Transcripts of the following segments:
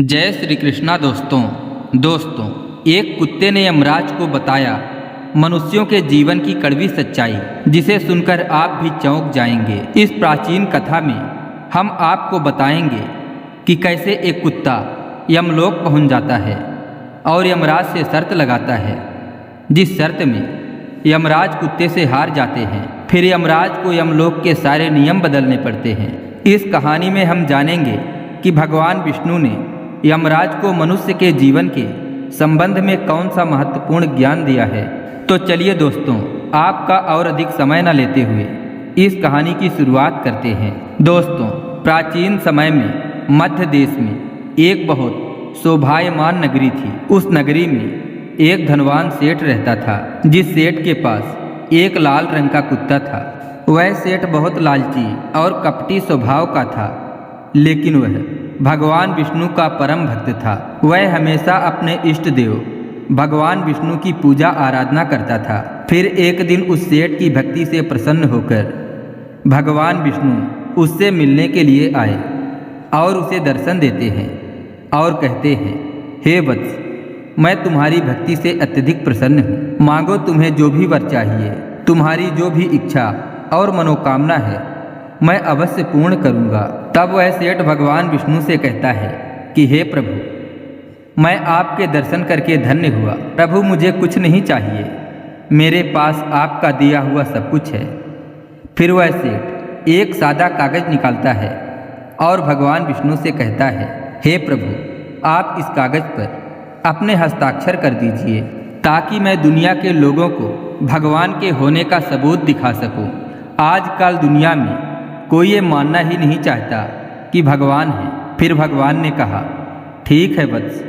जय श्री कृष्णा। दोस्तों एक कुत्ते ने यमराज को बताया मनुष्यों के जीवन की कड़वी सच्चाई, जिसे सुनकर आप भी चौंक जाएंगे। इस प्राचीन कथा में हम आपको बताएंगे कि कैसे एक कुत्ता यमलोक पहुंच जाता है और यमराज से शर्त लगाता है, जिस शर्त में यमराज कुत्ते से हार जाते हैं। फिर यमराज को यमलोक के सारे नियम बदलने पड़ते हैं। इस कहानी में हम जानेंगे कि भगवान विष्णु ने यमराज को मनुष्य के जीवन के संबंध में कौन सा महत्वपूर्ण ज्ञान दिया है। तो चलिए दोस्तों, आपका और अधिक समय न लेते हुए इस कहानी की शुरुआत करते हैं। दोस्तों, प्राचीन समय में मध्य देश में एक बहुत शोभायमान नगरी थी। उस नगरी में एक धनवान सेठ रहता था, जिस सेठ के पास एक लाल रंग का कुत्ता था। वह सेठ बहुत लालची और कपटी स्वभाव का था, लेकिन वह भगवान विष्णु का परम भक्त था। वह हमेशा अपने इष्ट देव भगवान विष्णु की पूजा आराधना करता था। फिर एक दिन उस सेठ की भक्ति से प्रसन्न होकर भगवान विष्णु उससे मिलने के लिए आए और उसे दर्शन देते हैं और कहते हैं, हे वत्स, मैं तुम्हारी भक्ति से अत्यधिक प्रसन्न हूँ। मांगो, तुम्हें जो भी वर चाहिए, तुम्हारी जो भी इच्छा और मनोकामना है, मैं अवश्य पूर्ण करूँगा। तब वह सेठ भगवान विष्णु से कहता है कि हे प्रभु, मैं आपके दर्शन करके धन्य हुआ। प्रभु, मुझे कुछ नहीं चाहिए, मेरे पास आपका दिया हुआ सब कुछ है। फिर वह सेठ एक सादा कागज निकालता है और भगवान विष्णु से कहता है, हे प्रभु, आप इस कागज पर अपने हस्ताक्षर कर दीजिए, ताकि मैं दुनिया के लोगों को भगवान के होने का सबूत दिखा सकूं। आजकल दुनिया में कोई ये मानना ही नहीं चाहता कि भगवान है। फिर भगवान ने कहा, ठीक है वत्स,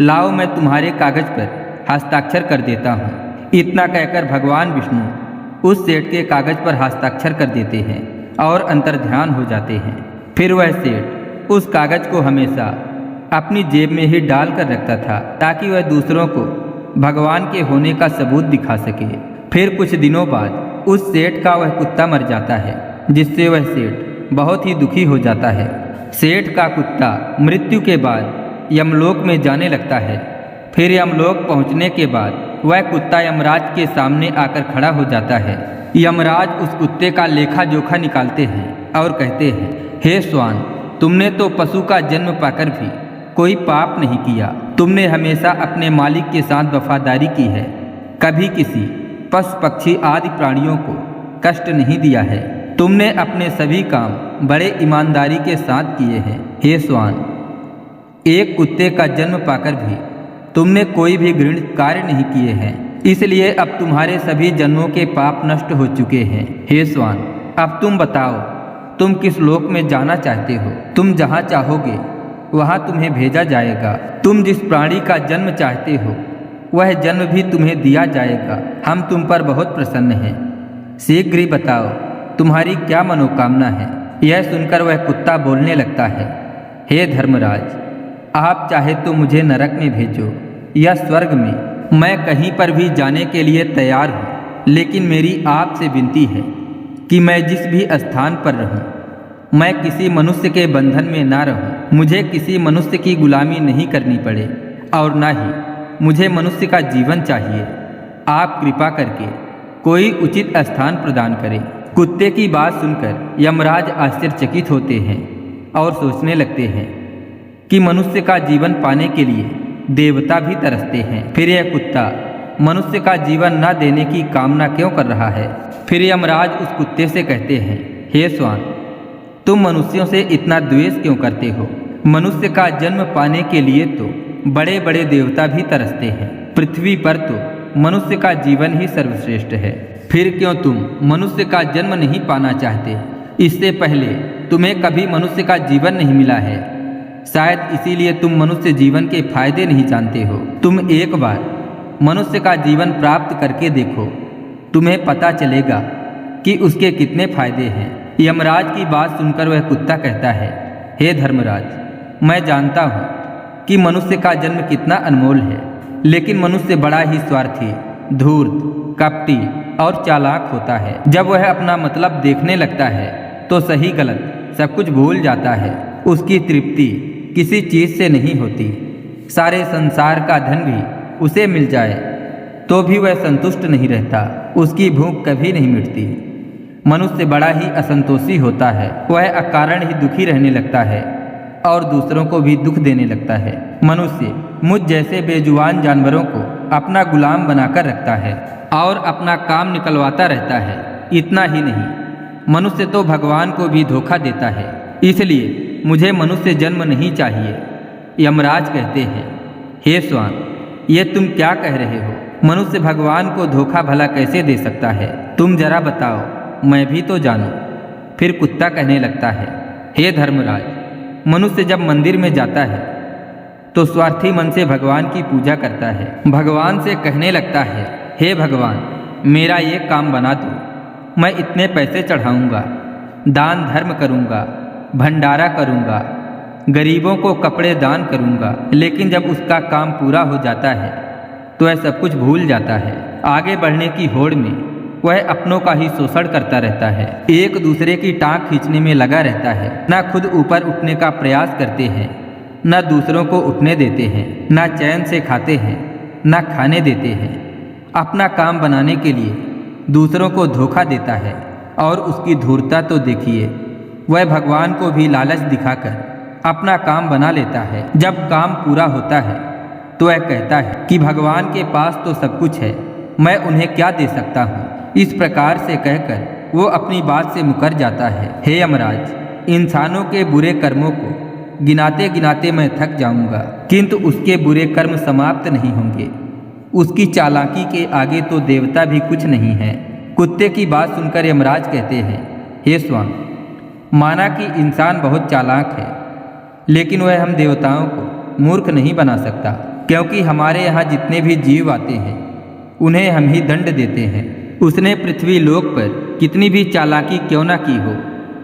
लाओ, मैं तुम्हारे कागज पर हस्ताक्षर कर देता हूँ। इतना कहकर भगवान विष्णु उस सेठ के कागज पर हस्ताक्षर कर देते हैं और अंतर्ध्यान हो जाते हैं। फिर वह सेठ उस कागज को हमेशा अपनी जेब में ही डाल कर रखता था, ताकि वह दूसरों को भगवान के होने का सबूत दिखा सके। फिर कुछ दिनों बाद उस सेठ का वह कुत्ता मर जाता है, जिससे वह सेठ बहुत ही दुखी हो जाता है। सेठ का कुत्ता मृत्यु के बाद यमलोक में जाने लगता है। फिर यमलोक पहुंचने के बाद वह कुत्ता यमराज के सामने आकर खड़ा हो जाता है। यमराज उस कुत्ते का लेखा जोखा निकालते हैं और कहते हैं, हे श्वान, तुमने तो पशु का जन्म पाकर भी कोई पाप नहीं किया। तुमने हमेशा अपने मालिक के साथ वफादारी की है, कभी किसी पशु पक्षी आदि प्राणियों को कष्ट नहीं दिया है। तुमने अपने सभी काम बड़े ईमानदारी के साथ किए हैं। हे श्वान, एक कुत्ते का जन्म पाकर भी तुमने कोई भी घृणित कार्य नहीं किए हैं, इसलिए अब तुम्हारे सभी जन्मों के पाप नष्ट हो चुके हैं। हे श्वान, अब तुम बताओ, तुम किस लोक में जाना चाहते हो? तुम जहाँ चाहोगे वहाँ तुम्हें भेजा जाएगा। तुम जिस प्राणी का जन्म चाहते हो, वह जन्म भी तुम्हें दिया जाएगा। हम तुम पर बहुत प्रसन्न हैं। शीघ्र ही बताओ, तुम्हारी क्या मनोकामना है? यह सुनकर वह कुत्ता बोलने लगता है, हे धर्मराज, आप चाहे तो मुझे नरक में भेजो या स्वर्ग में, मैं कहीं पर भी जाने के लिए तैयार हूँ। लेकिन मेरी आपसे विनती है कि मैं जिस भी स्थान पर रहूँ, मैं किसी मनुष्य के बंधन में ना रहूँ। मुझे किसी मनुष्य की गुलामी नहीं करनी पड़े और ना ही मुझे मनुष्य का जीवन चाहिए। आप कृपा करके कोई उचित स्थान प्रदान करें। कुत्ते की बात सुनकर यमराज आश्चर्यचकित होते हैं और सोचने लगते हैं कि मनुष्य का जीवन पाने के लिए देवता भी तरसते हैं। फिर यह कुत्ता मनुष्य का जीवन न देने की कामना क्यों कर रहा है? फिर यमराज उस कुत्ते से कहते हैं, हे श्वान, तुम मनुष्यों से इतना द्वेष क्यों करते हो? मनुष्य का जन्म पाने के लिए तो बड़े बड़े देवता भी तरसते हैं। पृथ्वी पर तो मनुष्य का जीवन ही सर्वश्रेष्ठ है। फिर क्यों तुम मनुष्य का जन्म नहीं पाना चाहते? इससे पहले तुम्हें कभी मनुष्य का जीवन नहीं मिला है, शायद इसीलिए तुम मनुष्य जीवन के फायदे नहीं जानते हो। तुम एक बार मनुष्य का जीवन प्राप्त करके देखो, तुम्हें पता चलेगा कि उसके कितने फायदे हैं। यमराज की बात सुनकर वह कुत्ता कहता है, हे धर्मराज, मैं जानता हूँ कि मनुष्य का जन्म कितना अनमोल है, लेकिन मनुष्य बड़ा ही स्वार्थी, धूर्त, कपटी और चालाक होता है। जब वह अपना मतलब देखने लगता है तो सही गलत सब कुछ भूल जाता है। उसकी तृप्ति किसी चीज़ से नहीं होती। सारे संसार का धन भी उसे मिल जाए तो भी वह संतुष्ट नहीं रहता, उसकी भूख कभी नहीं मिटती। मनुष्य बड़ा ही असंतोषी होता है, वह अकारण ही दुखी रहने लगता है और दूसरों को भी दुख देने लगता है। मनुष्य मुझ जैसे बेजुबान जानवरों को अपना गुलाम बनाकर रखता है और अपना काम निकलवाता रहता है। इतना ही नहीं, मनुष्य तो भगवान को भी धोखा देता है। इसलिए मुझे मनुष्य जन्म नहीं चाहिए। यमराज कहते हैं, हे स्वान, ये तुम क्या कह रहे हो? मनुष्य भगवान को धोखा भला कैसे दे सकता है? तुम जरा बताओ, मैं भी तो जानूं। फिर कुत्ता कहने लगता है, हे धर्मराज, मनुष्य जब मंदिर में जाता है तो स्वार्थी मन से भगवान की पूजा करता है। भगवान से कहने लगता है, हे भगवान, मेरा ये काम बना दो, मैं इतने पैसे चढ़ाऊंगा, दान धर्म करूंगा, भंडारा करूंगा, गरीबों को कपड़े दान करूंगा। लेकिन जब उसका काम पूरा हो जाता है तो वह सब कुछ भूल जाता है। आगे बढ़ने की होड़ में वह अपनों का ही शोषण करता रहता है, एक दूसरे की टांग खींचने में लगा रहता है। न खुद ऊपर उठने का प्रयास करते हैं, न दूसरों को उठने देते हैं, न चैन से खाते हैं, न खाने देते हैं। अपना काम बनाने के लिए दूसरों को धोखा देता है। और उसकी धूर्तता तो देखिए, वह भगवान को भी लालच दिखाकर अपना काम बना लेता है। जब काम पूरा होता है तो वह कहता है कि भगवान के पास तो सब कुछ है, मैं उन्हें क्या दे सकता हूँ। इस प्रकार से कहकर वो अपनी बात से मुकर जाता है। हे यमराज, इंसानों के बुरे कर्मों को गिनाते गिनाते मैं थक जाऊंगा, किंतु उसके बुरे कर्म समाप्त नहीं होंगे। उसकी चालाकी के आगे तो देवता भी कुछ नहीं है। कुत्ते की बात सुनकर यमराज कहते हैं, हे स्वामी, माना कि इंसान बहुत चालाक है, लेकिन वह हम देवताओं को मूर्ख नहीं बना सकता, क्योंकि हमारे यहाँ जितने भी जीव आते हैं उन्हें हम ही दंड देते हैं। उसने पृथ्वी लोक पर कितनी भी चालाकी क्यों ना की हो,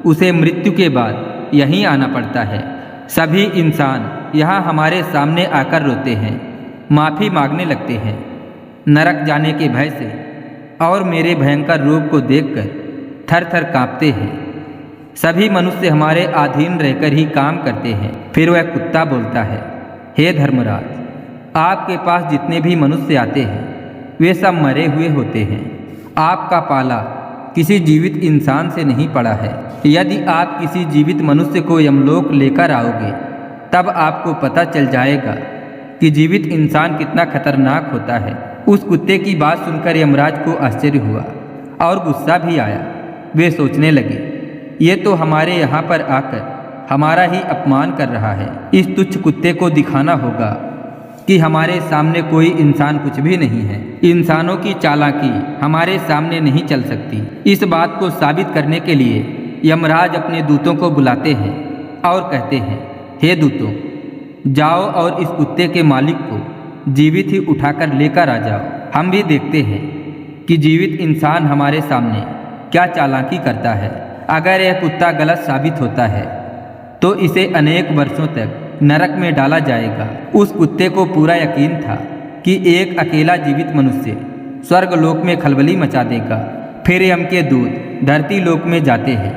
उसे मृत्यु के बाद यहीं आना पड़ता है। सभी इंसान यहाँ हमारे सामने आकर रोते हैं, माफ़ी मांगने लगते हैं, नरक जाने के भय से और मेरे भयंकर रूप को देखकर थर थर काँपते हैं। सभी मनुष्य हमारे अधीन रहकर ही काम करते हैं। फिर वह कुत्ता बोलता है, हे धर्मराज, आपके पास जितने भी मनुष्य आते हैं वे सब मरे हुए होते हैं। आपका पाला किसी जीवित इंसान से नहीं पड़ा है। यदि आप किसी जीवित मनुष्य को यमलोक लेकर आओगे तब आपको पता चल जाएगा कि जीवित इंसान कितना खतरनाक होता है। उस कुत्ते की बात सुनकर यमराज को आश्चर्य हुआ और गुस्सा भी आया। वे सोचने लगे, ये तो हमारे यहाँ पर आकर हमारा ही अपमान कर रहा है। इस तुच्छ कुत्ते को दिखाना होगा कि हमारे सामने कोई इंसान कुछ भी नहीं है। इंसानों की चालाकी हमारे सामने नहीं चल सकती। इस बात को साबित करने के लिए यमराज अपने दूतों को बुलाते हैं और कहते हैं, हे दूतों, जाओ और इस कुत्ते के मालिक को जीवित ही उठाकर लेकर आ जाओ। हम भी देखते हैं कि जीवित इंसान हमारे सामने क्या चालाकी करता है। अगर यह कुत्ता गलत साबित होता है तो इसे अनेक वर्षों तक नरक में डाला जाएगा। उस कुत्ते को पूरा यकीन था कि एक अकेला जीवित मनुष्य स्वर्ग लोक में खलबली मचा देगा। फिर यम के दूत धरती लोक में जाते हैं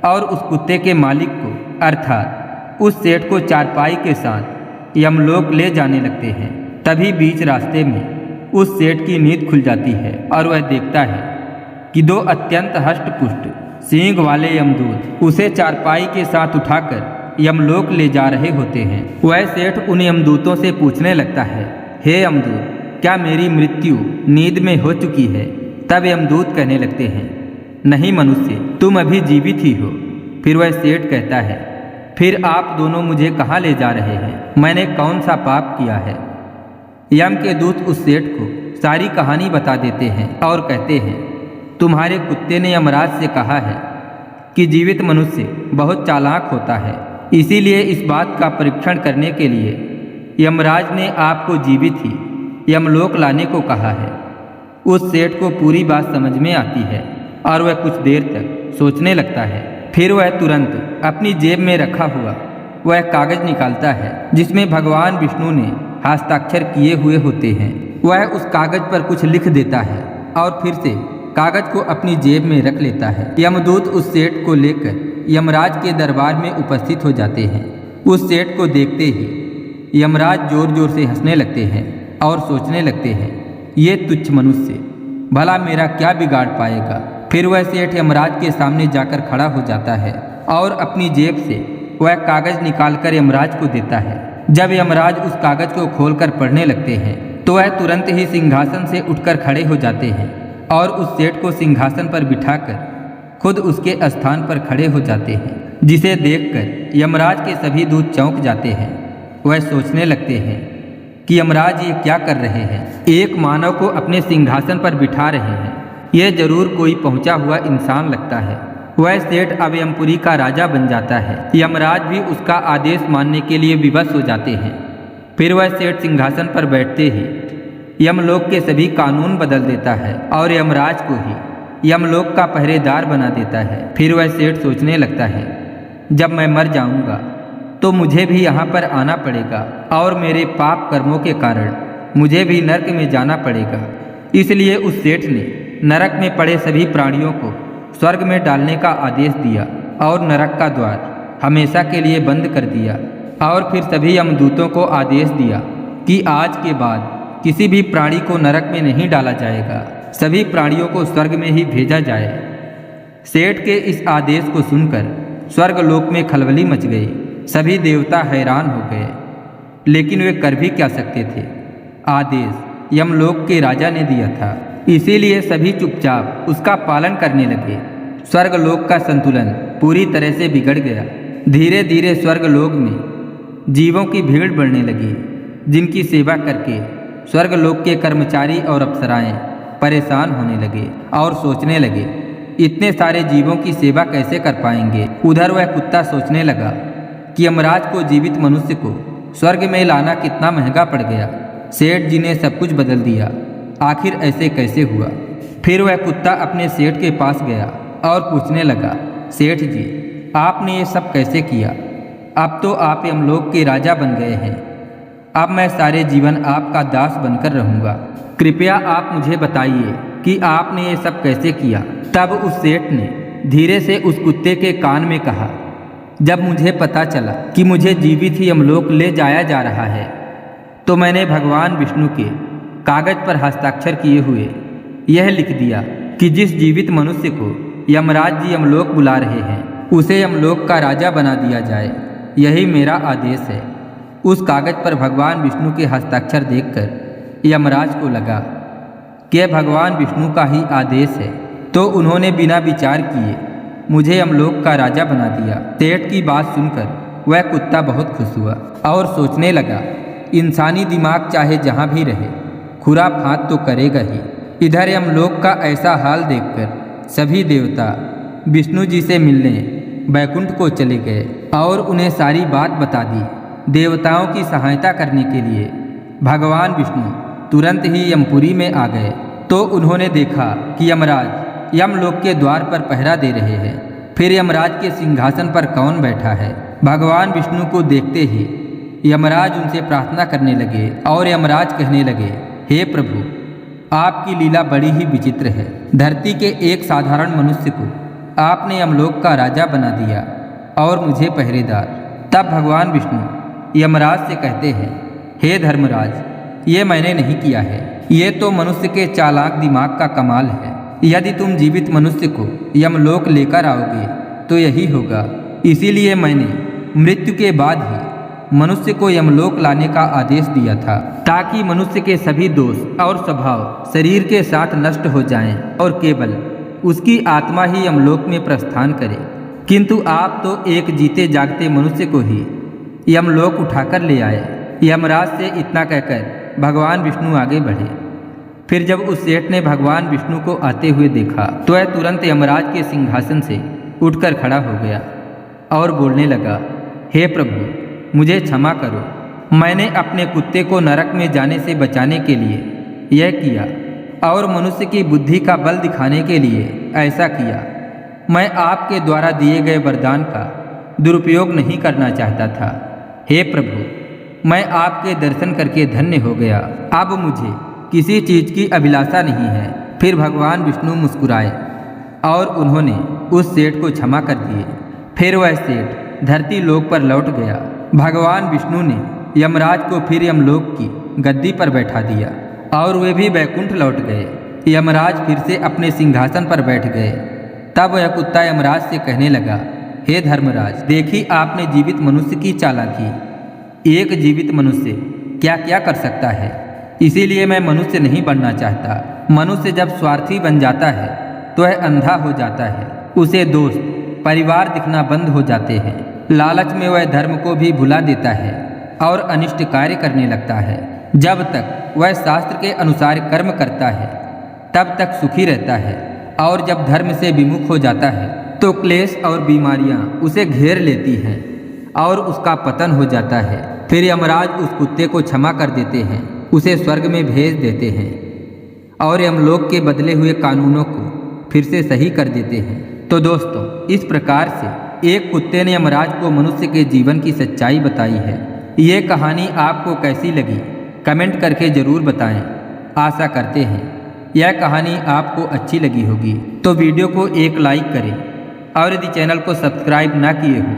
और उस कुत्ते के मालिक को अर्थात उस सेठ को चारपाई के साथ यमलोक ले जाने लगते हैं। तभी बीच रास्ते में उस सेठ की नींद खुल जाती है और वह देखता है कि दो अत्यंत हष्ट-पुष्ट सींग वाले यमदूत उसे चारपाई के साथ उठाकर यमलोक ले जा रहे होते हैं। वह सेठ उन यमदूतों से पूछने लगता है, हे यमदूत, क्या मेरी मृत्यु नींद में हो चुकी है? तब यमदूत कहने लगते हैं, नहीं मनुष्य, तुम अभी जीवित ही हो। फिर वह सेठ कहता है, फिर आप दोनों मुझे कहाँ ले जा रहे हैं? मैंने कौन सा पाप किया है? यम के दूत उस सेठ को सारी कहानी बता देते हैं और कहते हैं, तुम्हारे कुत्ते ने यमराज से कहा है कि जीवित मनुष्य बहुत चालाक होता है, इसीलिए इस बात का परीक्षण करने के लिए यमराज ने आपको जीवित ही यमलोक लाने को कहा है। उस सेठ को पूरी बात समझ में आती है और वह कुछ देर तक सोचने लगता है। फिर वह तुरंत अपनी जेब में रखा हुआ वह कागज निकालता है जिसमें भगवान विष्णु ने हस्ताक्षर किए हुए होते हैं। वह उस कागज पर कुछ लिख देता है और फिर से कागज को अपनी जेब में रख लेता है। यमदूत उस सेठ को लेकर यमराज के दरबार में उपस्थित हो जाते हैं। उस सेठ को देखते ही यमराज जोर जोर से हंसने लगते हैं और सोचने लगते हैं, ये तुच्छ मनुष्य भला मेरा क्या बिगाड़ पाएगा। फिर वह सेठ यमराज के सामने जाकर खड़ा हो जाता है और अपनी जेब से वह कागज निकालकर यमराज को देता है। जब यमराज उस कागज को खोलकर पढ़ने लगते हैं तो वह तुरंत ही सिंहासन से उठकर खड़े हो जाते हैं और उस सेठ को सिंहासन पर बिठाकर खुद उसके स्थान पर खड़े हो जाते हैं, जिसे देखकर यमराज के सभी दूत चौंक जाते हैं। वह सोचने लगते हैं कि यमराज ये क्या कर रहे हैं, एक मानव को अपने सिंहासन पर बिठा रहे हैं, यह जरूर कोई पहुंचा हुआ इंसान लगता है। वह सेठ अब यमपुरी का राजा बन जाता है। यमराज भी उसका आदेश मानने के लिए विवश हो जाते हैं। फिर वह सेठ सिंहासन पर बैठते ही यमलोक के सभी कानून बदल देता है और यमराज को ही यमलोक का पहरेदार बना देता है। फिर वह सेठ सोचने लगता है, जब मैं मर जाऊंगा तो मुझे भी यहाँ पर आना पड़ेगा और मेरे पाप कर्मों के कारण मुझे भी नरक में जाना पड़ेगा। इसलिए उस सेठ ने नरक में पड़े सभी प्राणियों को स्वर्ग में डालने का आदेश दिया और नरक का द्वार हमेशा के लिए बंद कर दिया। और फिर सभी यमदूतों को आदेश दिया कि आज के बाद किसी भी प्राणी को नरक में नहीं डाला जाएगा, सभी प्राणियों को स्वर्ग में ही भेजा जाए। सेठ के इस आदेश को सुनकर स्वर्गलोक में खलबली मच गई। सभी देवता हैरान हो गए, लेकिन वे कर भी क्या सकते थे। आदेश यमलोक के राजा ने दिया था, इसीलिए सभी चुपचाप उसका पालन करने लगे। स्वर्गलोक का संतुलन पूरी तरह से बिगड़ गया। धीरे धीरे स्वर्गलोक में जीवों की भीड़ बढ़ने लगी, जिनकी सेवा करके स्वर्गलोक के कर्मचारी और अप्सराएं परेशान होने लगे और सोचने लगे, इतने सारे जीवों की सेवा कैसे कर पाएंगे। उधर वह कुत्ता सोचने लगा कि यमराज को जीवित मनुष्य को स्वर्ग में लाना कितना महंगा पड़ गया। सेठ जी ने सब कुछ बदल दिया, आखिर ऐसे कैसे हुआ। फिर वह कुत्ता अपने सेठ के पास गया और पूछने लगा, सेठ जी आपने ये सब कैसे किया। अब तो आप यमलोक के राजा बन गए हैं, अब मैं सारे जीवन आपका दास बनकर रहूँगा। कृपया आप मुझे बताइए कि आपने ये सब कैसे किया। तब उस सेठ ने धीरे से उस कुत्ते के कान में कहा, जब मुझे पता चला कि मुझे जीवित ही यमलोक ले जाया जा रहा है तो मैंने भगवान विष्णु के कागज पर हस्ताक्षर किए हुए यह लिख दिया कि जिस जीवित मनुष्य को यमराज जी यमलोक बुला रहे हैं उसे यमलोक का राजा बना दिया जाए। यही मेरा आदेश है। उस कागज पर भगवान विष्णु के हस्ताक्षर देखकर यमराज को लगा कि यह भगवान विष्णु का ही आदेश है, तो उन्होंने बिना विचार किए मुझे यमलोक का राजा बना दिया। सेठ की बात सुनकर वह कुत्ता बहुत खुश हुआ और सोचने लगा, इंसानी दिमाग चाहे जहाँ भी रहे खुराफात तो करेगा ही। इधर यमलोक का ऐसा हाल देखकर सभी देवता विष्णु जी से मिलने बैकुंठ को चले गए और उन्हें सारी बात बता दी। देवताओं की सहायता करने के लिए भगवान विष्णु तुरंत ही यमपुरी में आ गए, तो उन्होंने देखा कि यमराज यमलोक के द्वार पर पहरा दे रहे हैं। फिर यमराज के सिंहासन पर कौन बैठा है। भगवान विष्णु को देखते ही यमराज उनसे प्रार्थना करने लगे और यमराज कहने लगे, हे प्रभु आपकी लीला बड़ी ही विचित्र है। धरती के एक साधारण मनुष्य को आपने यमलोक का राजा बना दिया और मुझे पहरेदार। तब भगवान विष्णु यमराज से कहते हैं, हे धर्मराज ये मैंने नहीं किया है, ये तो मनुष्य के चालाक दिमाग का कमाल है। यदि तुम जीवित मनुष्य को यमलोक लेकर आओगे तो यही होगा। इसीलिए मैंने मृत्यु के बाद ही मनुष्य को यमलोक लाने का आदेश दिया था, ताकि मनुष्य के सभी दोष और स्वभाव शरीर के साथ नष्ट हो जाएं और केवल उसकी आत्मा ही यमलोक में प्रस्थान करे। किंतु आप तो एक जीते जागते मनुष्य को ही यमलोक उठाकर ले आए। यमराज से इतना कहकर भगवान विष्णु आगे बढ़े। फिर जब उस सेठ ने भगवान विष्णु को आते हुए देखा तो वह तुरंत यमराज के सिंहासन से उठकर खड़ा हो गया और बोलने लगा, हे प्रभु मुझे क्षमा करो, मैंने अपने कुत्ते को नरक में जाने से बचाने के लिए यह किया और मनुष्य की बुद्धि का बल दिखाने के लिए ऐसा किया। मैं आपके द्वारा दिए गए वरदान का दुरुपयोग नहीं करना चाहता था। हे प्रभु मैं आपके दर्शन करके धन्य हो गया, अब मुझे किसी चीज़ की अभिलाषा नहीं है। फिर भगवान विष्णु मुस्कुराए और उन्होंने उस सेठ को क्षमा कर दिए। फिर वह सेठ धरती लोक पर लौट गया। भगवान विष्णु ने यमराज को फिर यमलोक की गद्दी पर बैठा दिया और वे भी बैकुंठ लौट गए। यमराज फिर से अपने सिंहासन पर बैठ गए। तब वह कुत्ता यमराज से कहने लगा, हे धर्मराज, देखी आपने जीवित मनुष्य की चालाकी। एक जीवित मनुष्य क्या क्या कर सकता है, इसीलिए मैं मनुष्य नहीं बनना चाहता। मनुष्य जब स्वार्थी बन जाता है तो वह अंधा हो जाता है, उसे दोस्त परिवार दिखना बंद हो जाते हैं। लालच में वह धर्म को भी भुला देता है और अनिष्ट कार्य करने लगता है। जब तक वह शास्त्र के अनुसार कर्म करता है तब तक सुखी रहता है, और जब धर्म से विमुख हो जाता है तो क्लेश और बीमारियां उसे घेर लेती हैं और उसका पतन हो जाता है। फिर यमराज उस कुत्ते को क्षमा कर देते हैं, उसे स्वर्ग में भेज देते हैं और यमलोक के बदले हुए कानूनों को फिर से सही कर देते हैं। तो दोस्तों, इस प्रकार से एक कुत्ते ने यमराज को मनुष्य के जीवन की सच्चाई बताई है। ये कहानी आपको कैसी लगी कमेंट करके ज़रूर बताएं। आशा करते हैं यह कहानी आपको अच्छी लगी होगी। तो वीडियो को एक लाइक करें और यदि चैनल को सब्सक्राइब ना किए हो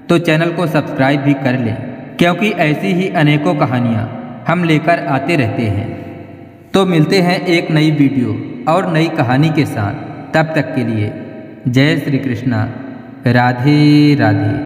तो चैनल को सब्सक्राइब भी कर लें, क्योंकि ऐसी ही अनेकों कहानियाँ हम लेकर आते रहते हैं। तो मिलते हैं एक नई वीडियो और नई कहानी के साथ। तब तक के लिए जय श्री कृष्णा, राधे राधे।